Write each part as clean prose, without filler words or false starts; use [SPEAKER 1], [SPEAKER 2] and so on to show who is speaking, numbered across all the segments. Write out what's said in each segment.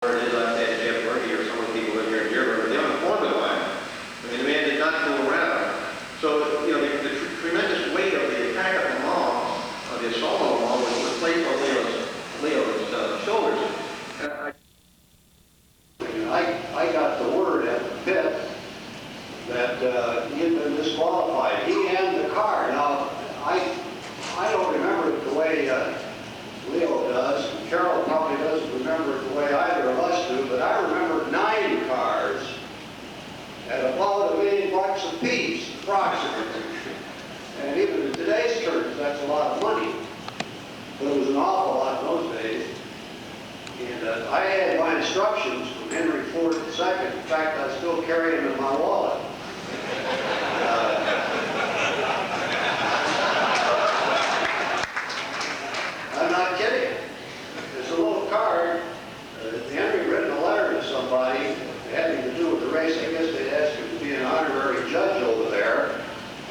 [SPEAKER 1] Or it is like that Jeff Murphy or some of the people live here in Dearborn, but they on the formula line. I mean, the man did not fool around. So, you know, the tremendous weight of the attack of the mall, of the assault on the mall, was placed on Leo's shoulders.
[SPEAKER 2] And I got the word at the pit that he had been disqualified. He and the car. Now, I don't remember it the way Leo does. Carol probably doesn't remember it the way either of us do, but I remember 9 cars at about $1 million a piece, approximately. And even in today's terms, that's a lot of money. But it was an awful lot in those days. And I had my instructions from Henry Ford II. In fact, I still carry them in my wallet. I'm not kidding. There's a little card. Henry written a letter to somebody having to do with the race. I guess they'd asked him to be an honorary judge over there.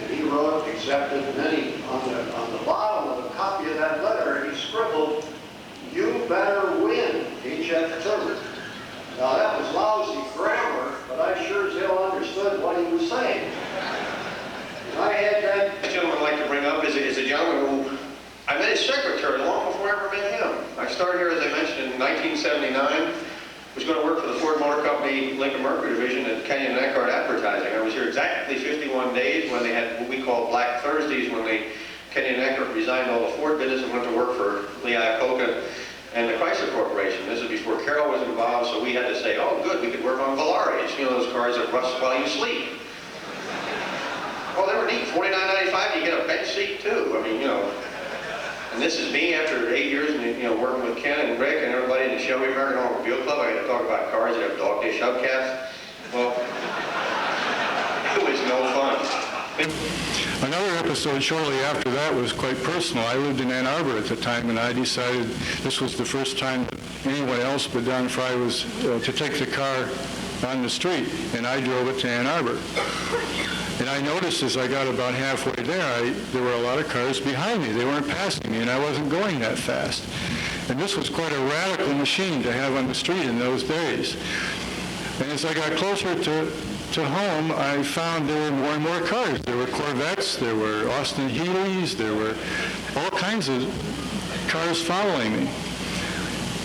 [SPEAKER 2] And he wrote, accepted, and then he, on the bottom of a copy of that letter, he scribbled, "You better win, H.F. Now that was lousy grammar, but I sure as hell understood what he was saying. And I had that.
[SPEAKER 1] The gentleman I'd like to bring up is a gentleman who I met his secretary long before I ever met him. I started here, as I mentioned, in 1979. Was going to work for the Ford Motor Company Lincoln Mercury Division at Kenyon and Eckhart Advertising. I was here exactly 51 days when they had what we call Black Thursdays, when Kenyon and Eckhart resigned all the Ford business and went to work for Lee Iacocca and the Chrysler Corporation. This is before Carol was involved, so we had to say, oh good, we could work on Valaris, you know, those cars that rust while you sleep. Oh, they were neat, $49.95, you get a bench seat too. I mean, you know. And this is me after 8 years, you know, working with Ken and Rick and everybody in the Shelby American Automobile Club. I got to talk about cars that have dog dish hubcaps. Well, it was no fun.
[SPEAKER 3] Another episode shortly after that was quite personal. I lived in Ann Arbor at the time, and I decided this was the first time that anyone else but Don Fry was to take the car on the street, and I drove it to Ann Arbor. And I noticed as I got about halfway there were a lot of cars behind me. They weren't passing me, and I wasn't going that fast. And this was quite a radical machine to have on the street in those days. And as I got closer to home, I found there were more and more cars. There were Corvettes, there were Austin Healey's, there were all kinds of cars following me.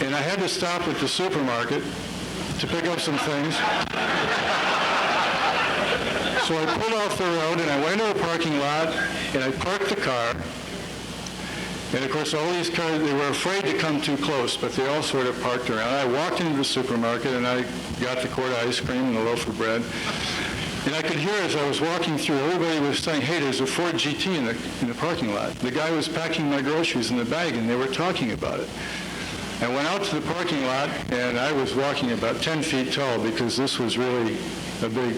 [SPEAKER 3] And I had to stop at the supermarket to pick up some things. So I pulled off the road and I went to a parking lot and I parked the car. And of course all these cars, they were afraid to come too close, but they all sort of parked around. I walked into the supermarket and I got the quart of ice cream and a loaf of bread. And I could hear as I was walking through, everybody was saying, hey, there's a Ford GT in the parking lot. The guy was packing my groceries in the bag and they were talking about it. I went out to the parking lot and I was walking about 10 feet tall because this was really a big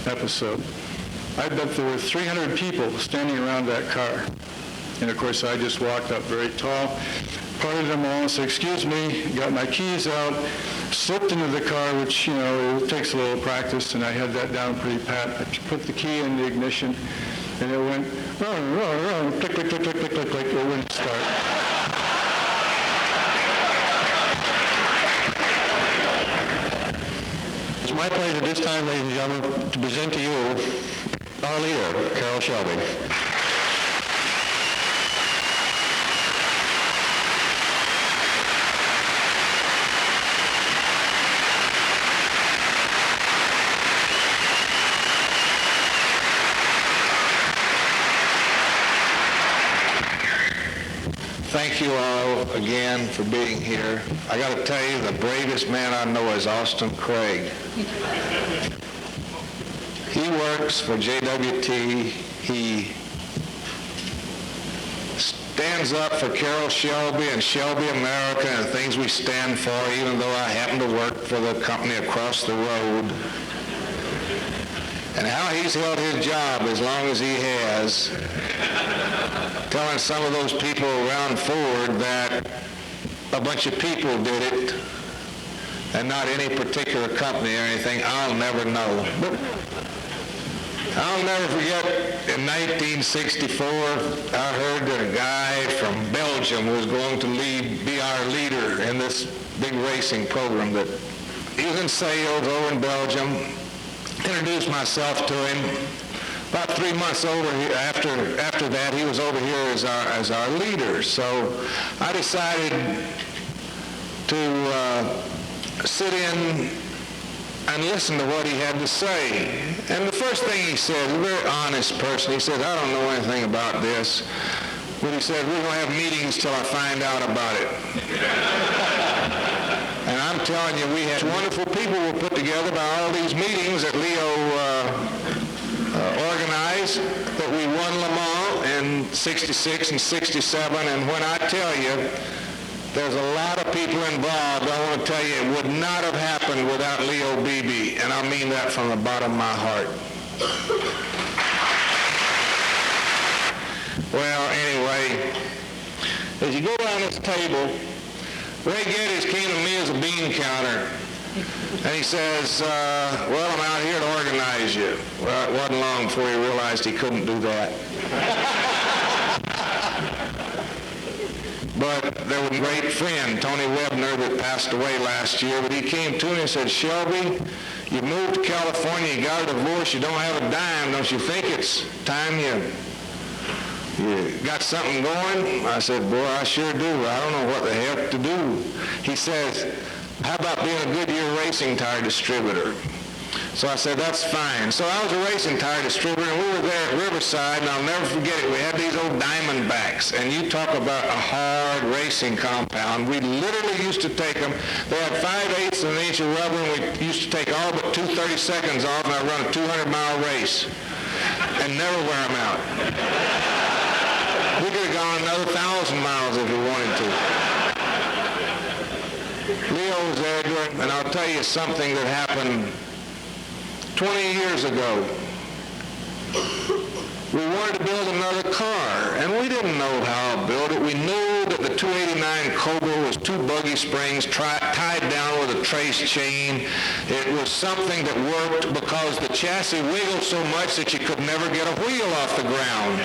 [SPEAKER 3] episode. I bet there were 300 people standing around that car. And of course I just walked up very tall, parted them all and said, excuse me, got my keys out, slipped into the car, which, you know, it takes a little practice, and I had that down pretty pat. I put the key in the ignition and it went, click, click, click, click, click, click, click, it wouldn't start.
[SPEAKER 4] It's my pleasure this time, ladies and gentlemen, to present to you our leader, Carol Shelby. Thank you all again for being here. I got to tell you, the bravest man I know is Austin Craig. He works for JWT. He stands up for Carol Shelby and Shelby America and things we stand for, even though I happen to work for the company across the road. And how he's held his job as long as he has, telling some of those people around Ford that a bunch of people did it and not any particular company or anything, I'll never know. But I'll never forget in 1964, I heard that a guy from Belgium was going to be our leader in this big racing program that he was in sales over in Belgium. Introduced myself to him. About 3 months after that, he was over here as our leader. So I decided to sit in and listen to what he had to say. And the first thing he said, a very honest person, he said, I don't know anything about this. But he said, we're going to have meetings till I find out about it. And I'm telling you, we had wonderful people were put together by all these meetings that Leo organized, that we won Le Mans in 66 and 67. And when I tell you, there's a lot of people involved, I want to tell you, it would not have happened without Leo Beebe. And I mean that from the bottom of my heart. Well, anyway, as you go down this table, Ray Geddes came to me as a bean counter, and he says, well, I'm out here to organize you. Well, it wasn't long before he realized he couldn't do that. But there was a great friend, Tony Webner, that passed away last year, but he came to me and said, Shelby, you moved to California, you got a divorce, you don't have a dime, don't you think it's time you got something going? I said, boy, I sure do. I don't know what the heck to do. He says, how about being a Goodyear racing tire distributor? So I said, that's fine. So I was a racing tire distributor, and we were there at Riverside, and I'll never forget it. We had these old Diamondbacks, and you talk about a hard racing compound. We literally used to take them. They had 5/8 of an inch of rubber, and we used to take all but 2 30-seconds off, and I'd run a 200-mile race and never wear them out. We could have gone another 1,000 miles if we wanted to. Leo was there doing, and I'll tell you something that happened 20 years ago. We wanted to build another car, and we didn't know how to build it. We knew that the 289 Cobra was 2 buggy springs tied down with a trace chain. It was something that worked because the chassis wiggled so much that you could never get a wheel off the ground.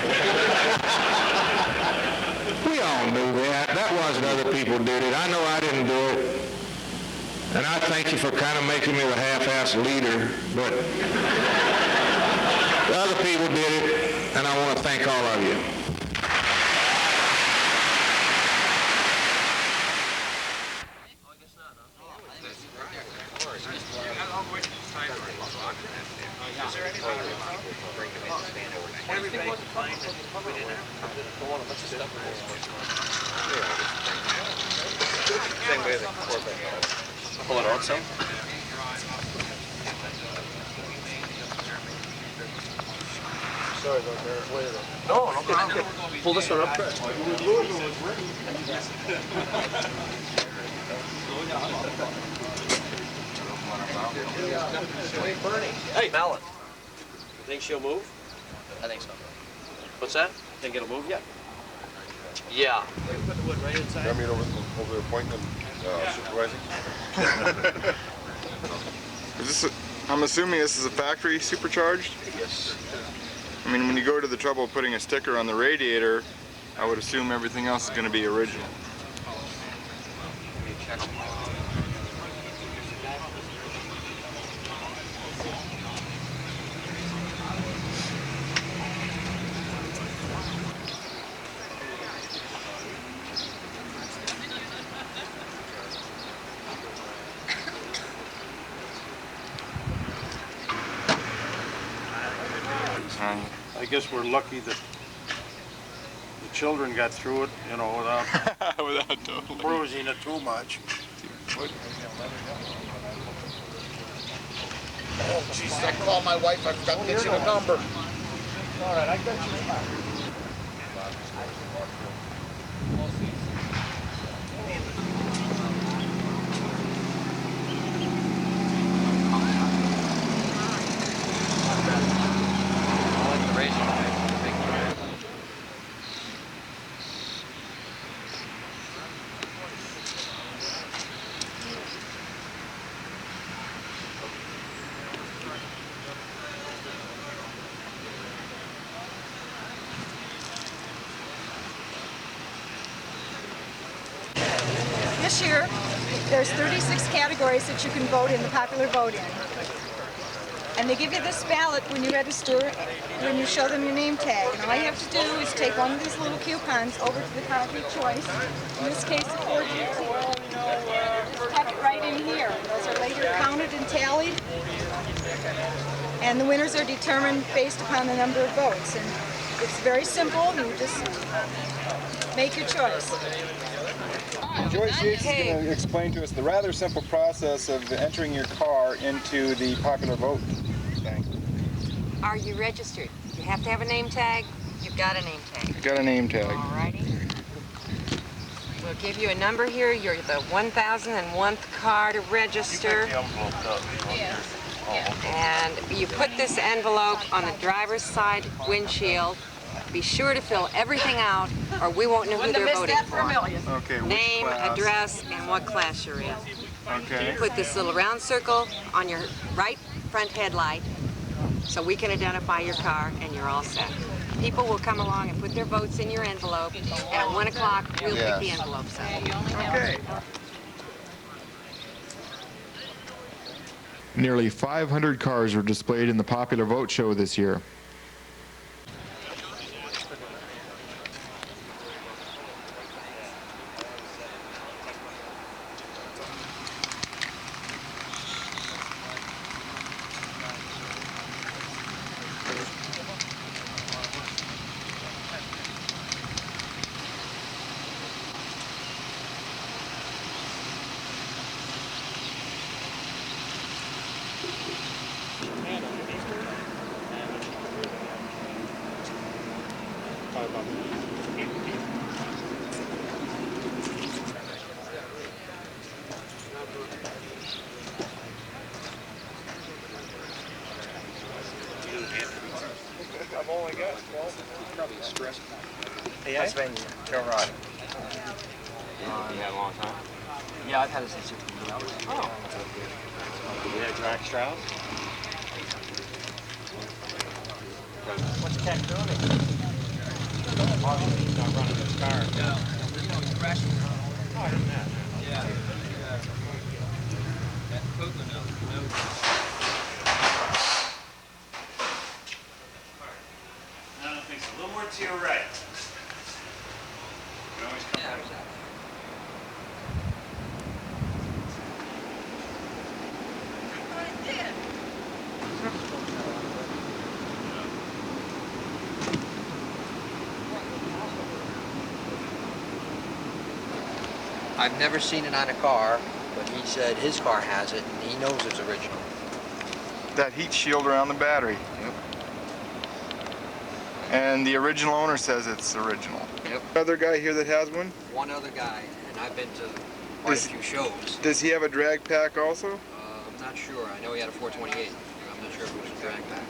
[SPEAKER 4] We all knew that. That wasn't other people did it. I know I didn't do it. And I thank you for kind of making me the half-ass leader, but the other people did it, and I want to thank all of you.
[SPEAKER 5] Pull it out some?
[SPEAKER 2] Sorry about that. Wait a minute.
[SPEAKER 5] No problem. Pull this one up. Hey, Malin. You think she'll move?
[SPEAKER 6] I think so.
[SPEAKER 5] What's that? Think it'll move yet? Yeah. Put the wood right inside.
[SPEAKER 7] I mean, over the point of supervising. Is this I'm assuming this is a factory supercharged?
[SPEAKER 5] Yes.
[SPEAKER 7] I mean, when you go to the trouble of putting a sticker on the radiator, I would assume everything else is going to be original.
[SPEAKER 8] I guess we're lucky that the children got through it, you know,
[SPEAKER 7] Without totally.
[SPEAKER 8] bruising it too much.
[SPEAKER 6] Oh, jeez, I called my wife. I forgot to get you the number.
[SPEAKER 8] All right, I got you.
[SPEAKER 9] This year, There's 36 categories that you can vote in the popular vote in. And they give you this ballot when you register, when you show them your name tag. And all you have to do is take one of these little coupons over to the car of your choice. In this case, it's 415. Just tuck it right in here. Those are later counted and tallied. And the winners are determined based upon the number of votes. And it's very simple. You just make your choice.
[SPEAKER 7] Joyce Yates is going to explain to us the rather simple process of entering your car into the popular vote thing.
[SPEAKER 10] Are you registered? You have to have a name tag. You've got a name tag.
[SPEAKER 7] Got a name tag.
[SPEAKER 10] Alrighty. We'll give you a number here. You're the 1001th car to register. And you put this envelope on the driver's side windshield. Be sure to fill everything out, or we won't know who they're voting for.
[SPEAKER 7] Okay, which
[SPEAKER 10] Name,
[SPEAKER 7] class?
[SPEAKER 10] address, and what class you're in.
[SPEAKER 7] Okay.
[SPEAKER 10] Put this little round circle on your right front headlight so we can identify your car, and you're all set. People will come along and put their votes in your envelope, and at 1 o'clock, we'll pick the envelopes up.
[SPEAKER 7] Okay.
[SPEAKER 11] Nearly 500 cars were displayed in the popular vote show this year.
[SPEAKER 7] I've only got 12. Probably a stress.
[SPEAKER 5] Pennsylvania, Colorado. You had a long time? Yeah, I've had it since 16 years. Oh. You had drag straps? What's the cat doing? He's not running his car. No. He's crashing. Oh, I didn't know. Yeah. That coconut. I don't think so. A little more to your right. You always come back.
[SPEAKER 12] I've never seen it on a car, but he said his car has it, and he knows it's original.
[SPEAKER 7] That heat shield around the battery.
[SPEAKER 12] Yep.
[SPEAKER 7] And the original owner says it's original.
[SPEAKER 12] Yep.
[SPEAKER 7] Other guy here that has one?
[SPEAKER 12] One other guy, and I've been to quite a few shows.
[SPEAKER 7] Does he have a drag pack also?
[SPEAKER 12] I'm not sure. I know he had a 428. I'm not sure if it was a drag pack.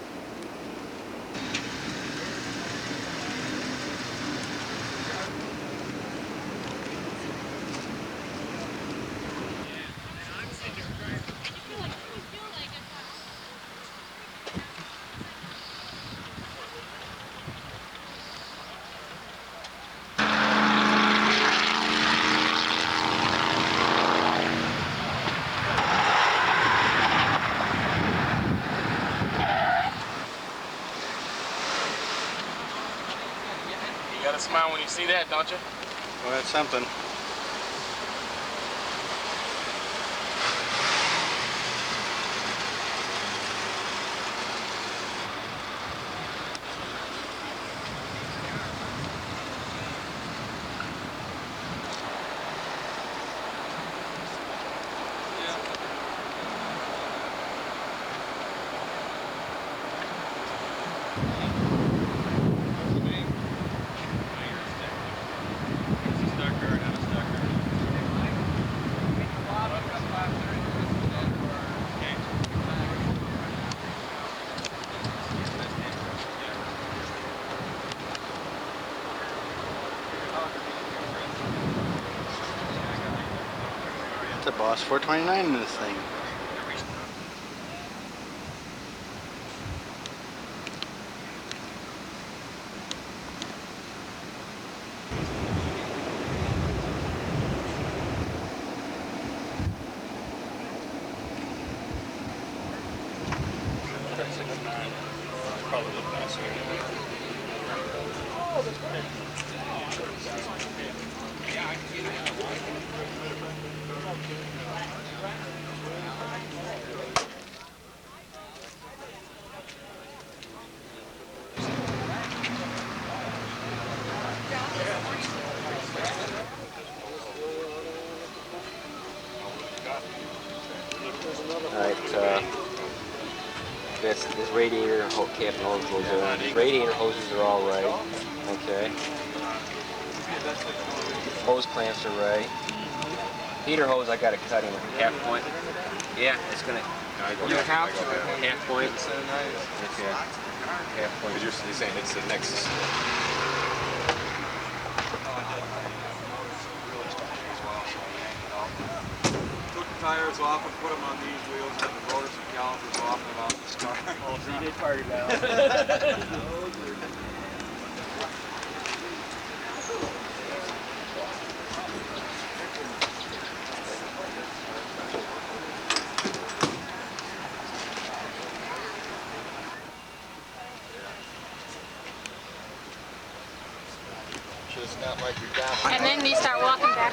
[SPEAKER 5] You gotta smile when you see that, don't you?
[SPEAKER 8] Well, that's something. It's a Boss 429 in this thing. Probably look nicer.
[SPEAKER 5] Alright, this radiator cap and hose goes in. Radiator hoses are all right. Okay. Hose clamps are right. Heater hose, I got to cut him with a half point. Yeah, it's gonna. You have to. Half point. Okay. Half point.
[SPEAKER 7] You're saying it's the next.
[SPEAKER 13] Took the tires off and put them on these wheels, and the rotors and calipers off and on this car.
[SPEAKER 5] Oh, so you did party now.
[SPEAKER 7] Just not like you got.
[SPEAKER 9] And then you start walking back.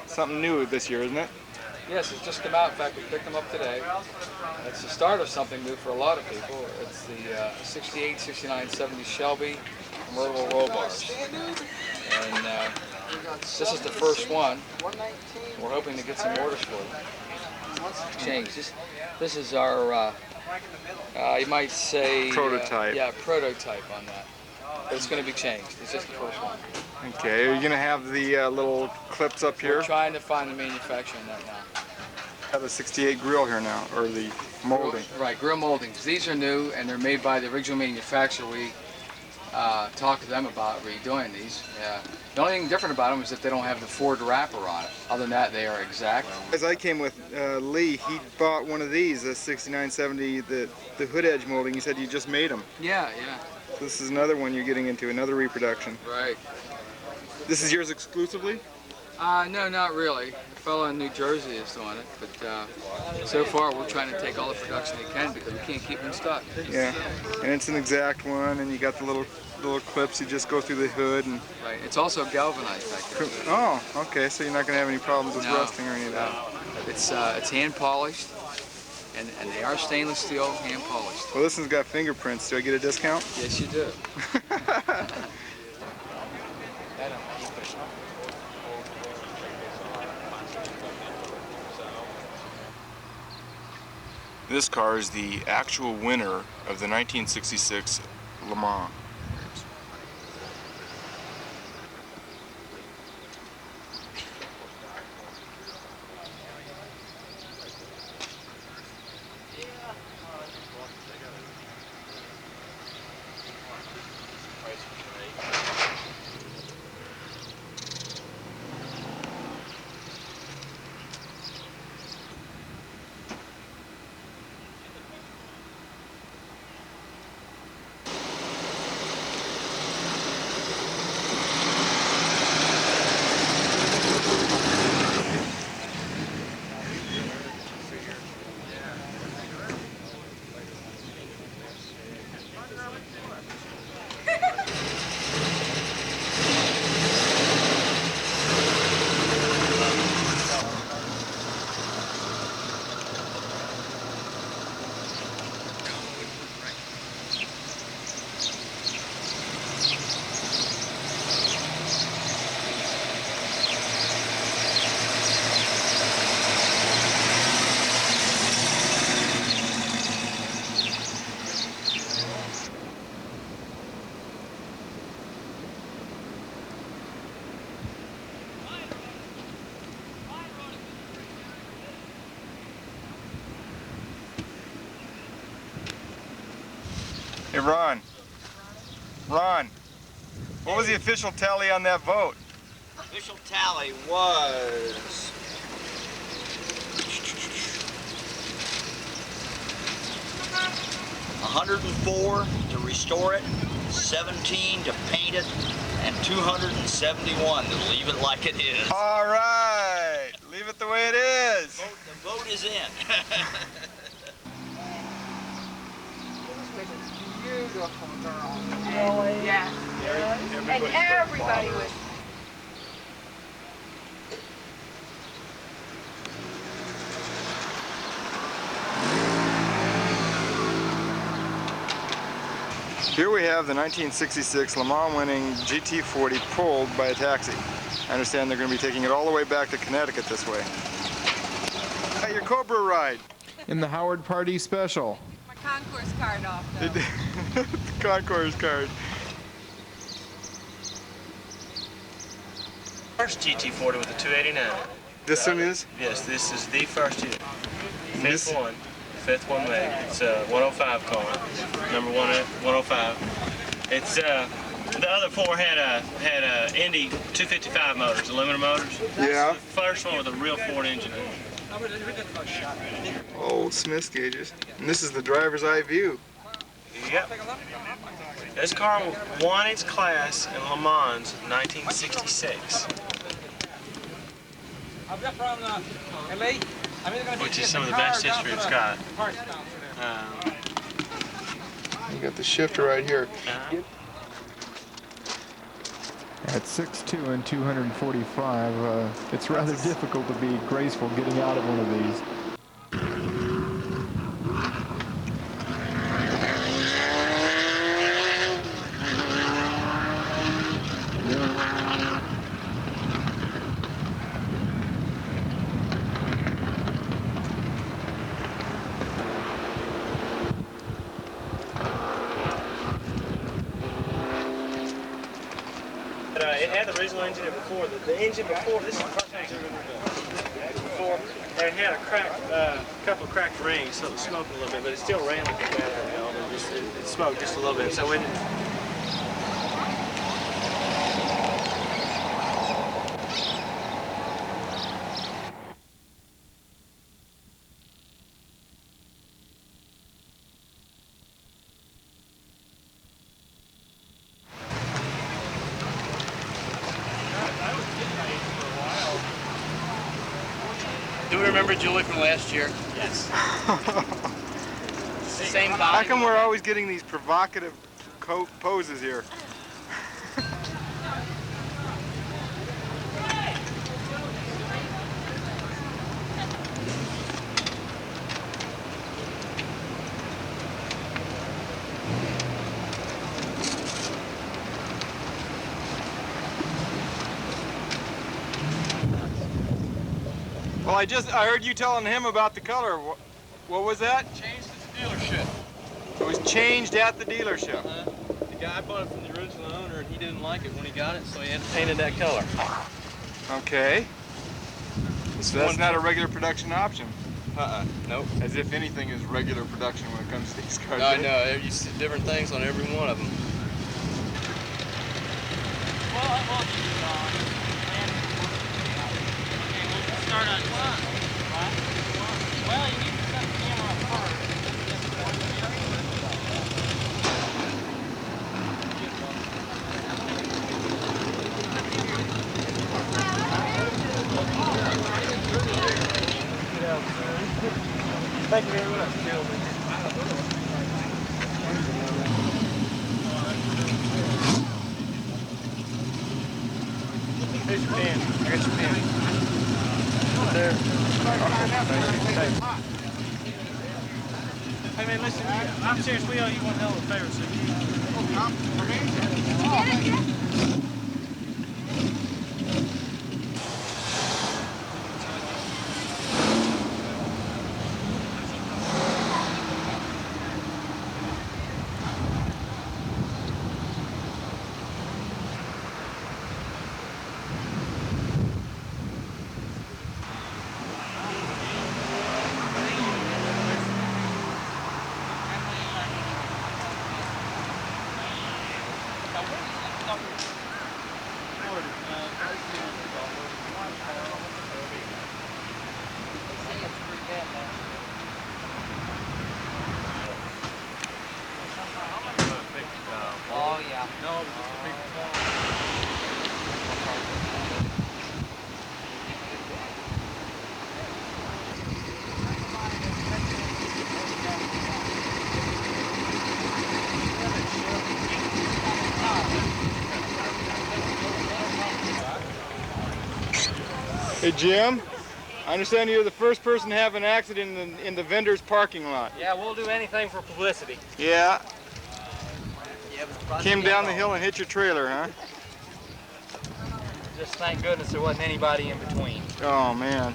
[SPEAKER 7] Something new this year, isn't it?
[SPEAKER 13] Yes, it's just come out. In fact, we picked them up today. It's the start of something new for a lot of people. It's the 68, 69, 70 Shelby convertible roll bars. And this is the first one. We're hoping to get some orders for it. Change. This is our, you might say...
[SPEAKER 7] Prototype.
[SPEAKER 13] Yeah, prototype on that. But it's going to be changed. It's just the first one.
[SPEAKER 7] Okay, are you going to have the little clips up here?
[SPEAKER 13] We're trying to find the manufacturer on that now.
[SPEAKER 7] Have the 68 grill here now, or the molding.
[SPEAKER 13] Right, grill moldings. These are new and they're made by the original manufacturer. We talked to them about redoing these. The only thing different about them is that they don't have the Ford wrapper on it. Other than that, they are exact.
[SPEAKER 7] As I came with Lee, he bought one of these, the 6970, the hood edge molding. He said you just made them.
[SPEAKER 13] Yeah, yeah.
[SPEAKER 7] This is another one you're getting into, another reproduction.
[SPEAKER 13] Right.
[SPEAKER 7] This is yours exclusively?
[SPEAKER 13] No, not really. A fellow in New Jersey is doing it, but so far we're trying to take all the production we can because we can't keep them in stock.
[SPEAKER 7] Yeah, and it's an exact one, and you got the little clips. You just go through the hood and.
[SPEAKER 13] Right. It's also galvanized back there.
[SPEAKER 7] Oh, okay. So you're not going to have any problems with rusting or any of that.
[SPEAKER 13] It's hand polished, and they are stainless steel, hand polished.
[SPEAKER 7] Well, this one's got fingerprints. Do I get a discount?
[SPEAKER 13] Yes, you do.
[SPEAKER 7] This car is the actual winner of the 1966 Le Mans. Hey, Ron, what was the official tally on that vote?
[SPEAKER 14] Official tally was 104 to restore it, 17 to paint it, and 271 to leave it like it is.
[SPEAKER 7] All right, leave it the way it is.
[SPEAKER 14] The vote is in.
[SPEAKER 9] Beautiful girl. Yes. And everybody was.
[SPEAKER 7] Here we have the 1966 Le Mans winning GT40 pulled by a taxi. I understand they're going to be taking it all the way back to Connecticut this way. At your Cobra ride.
[SPEAKER 11] In the Howard Party Special.
[SPEAKER 9] My concourse card off, though.
[SPEAKER 7] The concourse card.
[SPEAKER 15] First GT40 with the 289.
[SPEAKER 7] This one is?
[SPEAKER 15] Yes, this is the first year. Fifth one made. It's a 105 car, number 105. It's the other four had Indy 255 motors, aluminum motors.
[SPEAKER 7] Yeah.
[SPEAKER 15] This is the first one with a real Ford engine in it.
[SPEAKER 7] Old Smith's gauges. And this is the driver's eye view.
[SPEAKER 15] Yep. This car won its class in Le Mans in 1966. Which is some of the best history it's got.
[SPEAKER 7] You got the shifter right here.
[SPEAKER 11] At 6'2" and 245, it's rather difficult to be graceful getting out of one of these.
[SPEAKER 15] It had the original engine before. The engine before, this is the first engine before, and it had a couple of cracked rings, so it was smoking a little bit, but it still ran like a battery valve. It smoked just a little bit. So when
[SPEAKER 13] Do we remember Julie from last year? Yes. Same body.
[SPEAKER 7] How come we're always getting these provocative poses here? Well, I heard you telling him about the color. What was that?
[SPEAKER 13] Changed at the dealership.
[SPEAKER 7] It was changed at the dealership.
[SPEAKER 13] The guy bought it from the original owner and he didn't like it when he got it, so he had painted that color.
[SPEAKER 7] Okay. So that's not a regular production option.
[SPEAKER 13] Nope.
[SPEAKER 7] As if anything is regular production when it comes to these cars.
[SPEAKER 13] I know, you see different things on every one of them.
[SPEAKER 15] start on one. Well, you need to set the camera up first. Thank you very much, gentlemen. Here's your pen. I got your pen. There. Hey man, listen, I'm serious, we owe you one hell of a favor, so
[SPEAKER 13] Oh, yeah. No, it was just a big
[SPEAKER 7] Hey Jim, I understand you're the first person to have an accident in the vendor's parking lot.
[SPEAKER 15] Yeah, we'll do anything for publicity.
[SPEAKER 7] Yeah. Came down the hill and hit your trailer, huh?
[SPEAKER 15] Just thank goodness there wasn't anybody in between.
[SPEAKER 7] Oh man.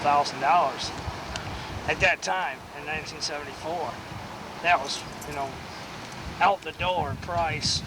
[SPEAKER 16] $1,000 at that time in 1974. That was, you know, out the door price.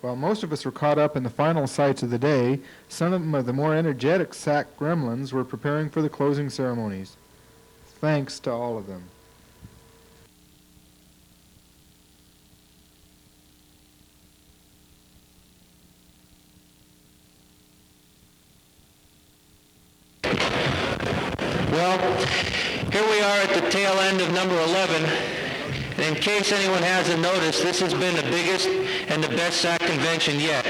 [SPEAKER 11] While most of us were caught up in the final sights of the day, some of the more energetic SAAC gremlins were preparing for the closing ceremonies. Thanks to all of them.
[SPEAKER 17] Well, here we are at the tail end of number 11. And in case anyone hasn't noticed, this has been the biggest and the best SAAC convention yet.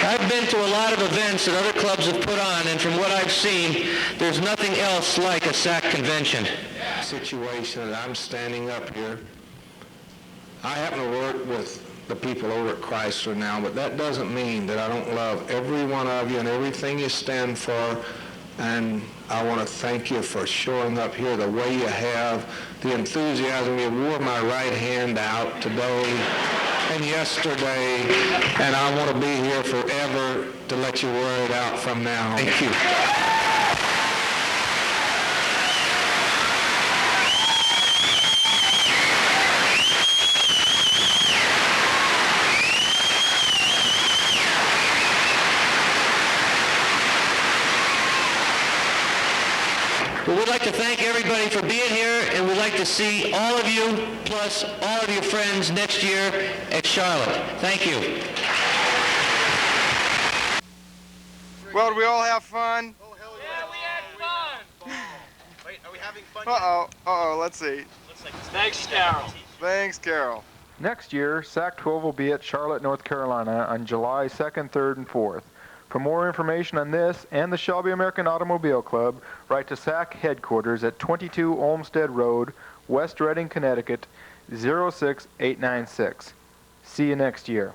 [SPEAKER 17] I've been to a lot of events that other clubs have put on, and from what I've seen, there's nothing else like a SAAC convention.
[SPEAKER 4] Situation that I'm standing up here, I happen to work with the people over at Chrysler now, but that doesn't mean that I don't love every one of you and everything you stand for, and I want to thank you for showing up here the way you have, the enthusiasm. You wore my right hand out today and yesterday, and I want to be here forever to let you wear it out from now on.
[SPEAKER 17] Thank you. Well, we'd like to thank everybody for being here, and we'd like to see all of you, plus all of your friends, next year at Charlotte. Thank you.
[SPEAKER 7] Well, did we all have fun?
[SPEAKER 15] Yeah, we had fun.
[SPEAKER 6] Wait, are we having fun?
[SPEAKER 7] Uh-oh, let's see.
[SPEAKER 15] Thanks, Carol.
[SPEAKER 7] Thanks, Carol.
[SPEAKER 11] Next year, SAAC 12 will be at Charlotte, North Carolina on July 2nd, 3rd, and 4th. For more information on this and the Shelby American Automobile Club, write to SAAC headquarters at 22 Olmsted Road, West Reading, Connecticut, 06896. See you next year.